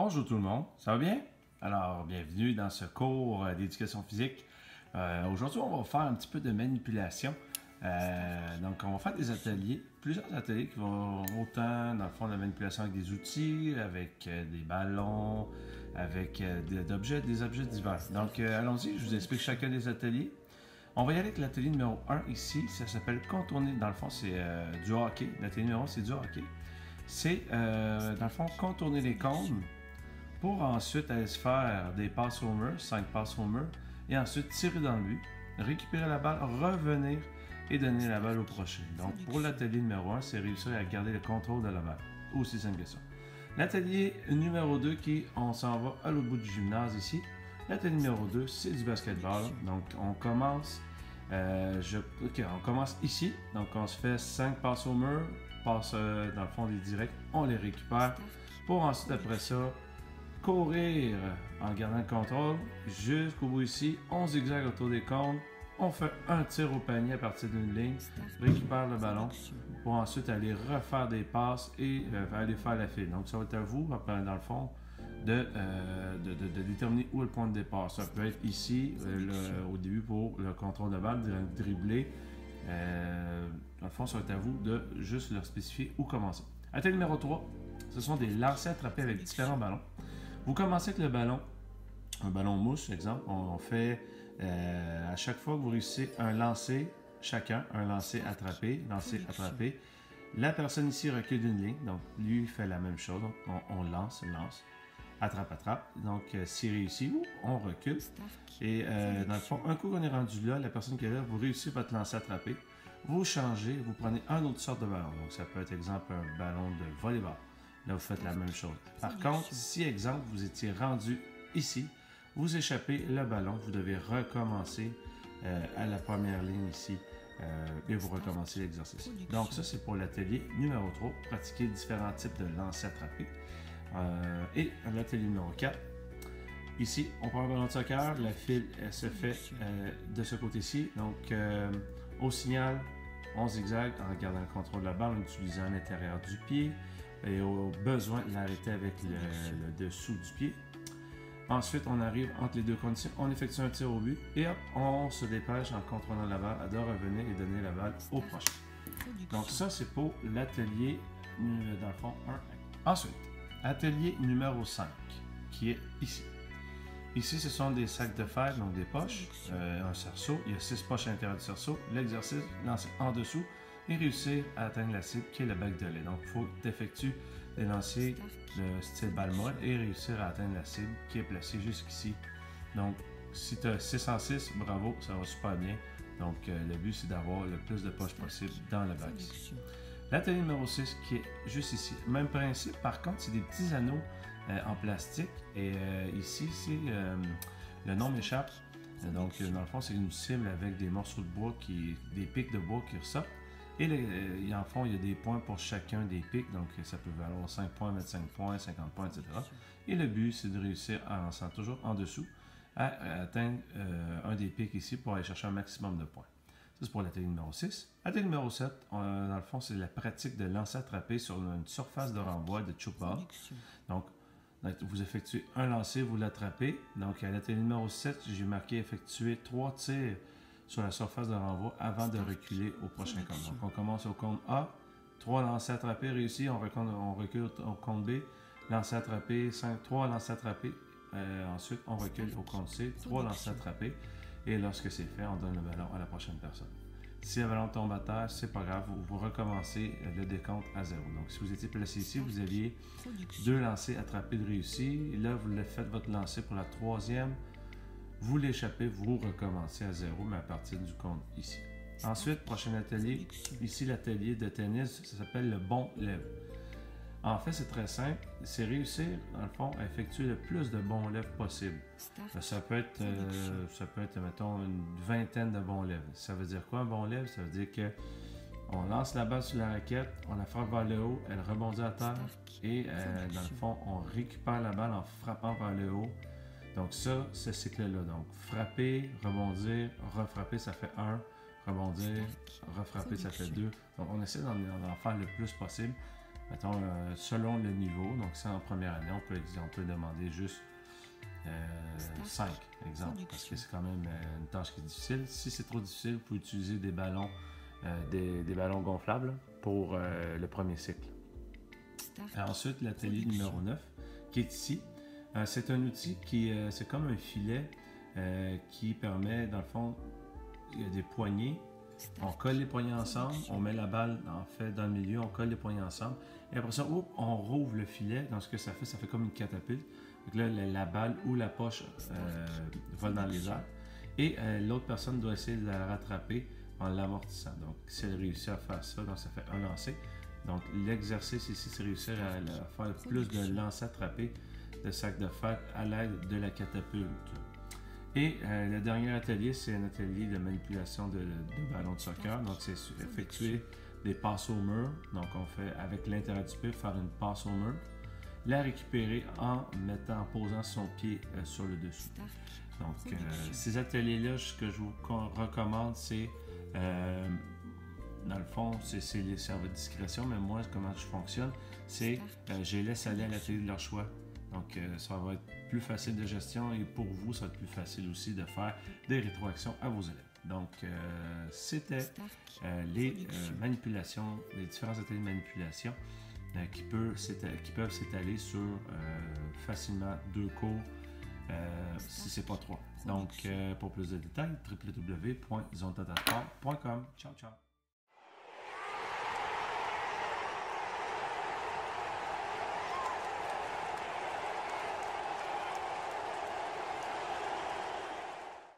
Bonjour tout le monde, ça va bien? Alors, bienvenue dans ce cours d'éducation physique. Aujourd'hui, on va faire un petit peu de manipulation. Donc, on va faire des ateliers, plusieurs ateliers qui vont autant, dans le fond, de la manipulation avec des outils, avec des ballons, avec des objets divers. Donc, allons-y, je vous explique chacun des ateliers. On va y aller avec l'atelier numéro 1 ici, ça s'appelle contourner, dans le fond, c'est du hockey. L'atelier numéro 1, c'est du hockey. C'est, dans le fond, contourner les cônes pour ensuite aller se faire des passes au mur, 5 passes au mur, et ensuite tirer dans le but, récupérer la balle, revenir et donner la balle au prochain. Donc pour l'atelier numéro 1, c'est réussir à garder le contrôle de la balle. Aussi simple que ça. L'atelier numéro 2, on s'en va à l'autre bout du gymnase ici. L'atelier numéro 2, c'est du basketball. Donc on commence, on commence ici. Donc on se fait 5 passes au mur, passe dans le fond des directs, on les récupère pour ensuite après ça courir en gardant le contrôle jusqu'au bout ici, on zigzague autour des cônes, on fait un tir au panier à partir d'une ligne, récupère le ballon pour ensuite aller refaire des passes et aller faire la file. Donc ça va être à vous, dans le fond, de déterminer où est le point de départ. Ça peut être ici, au début pour le contrôle de balle, dribbler. Dans le fond, ça va être à vous de juste leur spécifier où commencer. Atelier numéro 3, ce sont des lancers attrapés avec différents ballons. Vous commencez avec le ballon, un ballon mousse, exemple. On fait à chaque fois que vous réussissez un lancer, chacun, un lancer attrapé, La personne ici recule d'une ligne, donc lui fait la même chose. Donc, on lance, attrape. Donc, s'il réussit, on recule. Et dans le fond, un coup qu'on est rendu là, la personne qui est là, vous réussissez votre lancer attrapé. Vous changez, vous prenez un autre sorte de ballon. Donc, ça peut être, exemple, un ballon de volleyball. Là, vous faites la même chose. Par contre, si, exemple, vous étiez rendu ici, vous échappez le ballon, vous devez recommencer à la première ligne ici et vous recommencez l'exercice. Donc, ça, c'est pour l'atelier numéro 3, pratiquer différents types de lancers attrapés. Et l'atelier numéro 4, ici, on prend un ballon de soccer, la file se fait de ce côté-ci. Donc, au signal, on zigzague en gardant le contrôle de la balle, en utilisant l'intérieur du pied et au besoin l'arrêter avec le dessous du pied. Ensuite, on arrive entre les deux conditions, on effectue un tir au but et hop, on se dépêche en contrôlant la balle de revenir et donner la balle au prochain. Donc ça, c'est pour l'atelier, dans le fond, 1. Ensuite, atelier numéro 5, qui est ici. Ici, ce sont des sacs de fer, donc des poches, un cerceau. Il y a 6 poches à l'intérieur du cerceau. L'exercice, lancer en dessous et réussir à atteindre la cible qui est le bac de lait. Donc, il faut effectuer des lancers de style balle molle et réussir à atteindre la cible qui est placée jusqu'ici. Donc, si tu as 6 en 6, bravo, ça va super bien. Donc, le but, c'est d'avoir le plus de poches possible dans le bac ici. L'atelier numéro 6 qui est juste ici. Même principe, par contre, c'est des petits anneaux en plastique. Et ici, c'est le nom m'échappe. Donc, dans le fond, c'est une cible avec des morceaux de bois, des pics de bois qui ressortent. Et en fond, il y a des points pour chacun des pics. Donc, ça peut valoir 5 points, 25 points, 50 points, etc. Et le but, c'est de réussir en lançant toujours en dessous à atteindre un des pics ici pour aller chercher un maximum de points. Ça, c'est pour l'atelier numéro 6. Atelier numéro 7, dans le fond, c'est la pratique de lancer attrapé sur une surface de renvoi de chop-ball. Donc, vous effectuez un lancer, vous l'attrapez. Donc, à l'atelier numéro 7, j'ai marqué effectuer 3 tirs sur la surface de renvoi avant de reculer au prochain compte. Donc, on commence au compte A, 3 lancers attrapés réussis, on recule au compte B, lancer attrapé, 3 lancers attrapés. Ensuite, on recule au compte C, 3 lancers attrapés. Et lorsque c'est fait, on donne le ballon à la prochaine personne. Si le ballon tombe à terre, c'est pas grave, vous recommencez le décompte à 0. Donc, si vous étiez placé ici, vous aviez 2 lancers attrapés de réussis. Là, vous faites votre lancer pour la 3e. Vous l'échappez, vous recommencez à 0, mais à partir du compte ici. Ensuite, prochain atelier. Ici, l'atelier de tennis, ça s'appelle le bon lève. En fait, c'est très simple. C'est réussir, dans le fond, à effectuer le plus de bons lèves possible. Ça peut être, mettons, une vingtaine de bons lèves. Ça veut dire quoi, un bon lève? Ça veut dire que on lance la balle sur la raquette, on la frappe vers le haut, elle rebondit à terre et, dans le fond, on récupère la balle en frappant vers le haut. Donc ça, ce cycle-là. Donc, frapper, rebondir, refrapper, ça fait 1. Rebondir, refrapper, ça fait 2. Donc, on essaie d'en faire le plus possible. mettons, selon le niveau. Donc, ça, en première année, on peut demander juste 5, exemple, parce que c'est quand même une tâche qui est difficile. Si c'est trop difficile, vous pouvez utiliser des ballons, des ballons gonflables pour le premier cycle. Ensuite, l'atelier numéro 9, qui est ici. C'est un outil qui, c'est comme un filet qui permet, dans le fond, il y a des poignées. On colle les poignées ensemble, on met la balle en fait dans le milieu, on colle les poignées ensemble. Et après ça, on rouvre le filet. Donc, ce que ça fait comme une catapulte. Donc là, la balle ou la poche vole dans les airs. Et l'autre personne doit essayer de la rattraper en l'amortissant. Donc, si elle réussit à faire ça, donc ça fait un lancer. Donc, l'exercice ici, c'est réussir à faire plus de lancers attrapés de sacs de fer à l'aide de la catapulte. Et le dernier atelier, c'est un atelier de manipulation de ballons de soccer. Donc, c'est effectuer des passes au mur. Donc, on fait avec l'intérieur du pied, faire une passe au mur, la récupérer en posant son pied sur le dessus. Donc, ces ateliers-là, ce que je vous recommande, c'est, dans le fond, c'est à votre discrétion, mais moi, comment je fonctionne, c'est je les laisse aller à l'atelier de leur choix. Donc, ça va être plus facile de gestion et pour vous, ça va être plus facile aussi de faire des rétroactions à vos élèves. Donc, c'était les manipulations, les différents ateliers de manipulation qui peuvent s'étaler sur facilement 2 cours si ce n'est pas 3. Donc, pour plus de détails, www.zonedatasport.com. Ciao, ciao!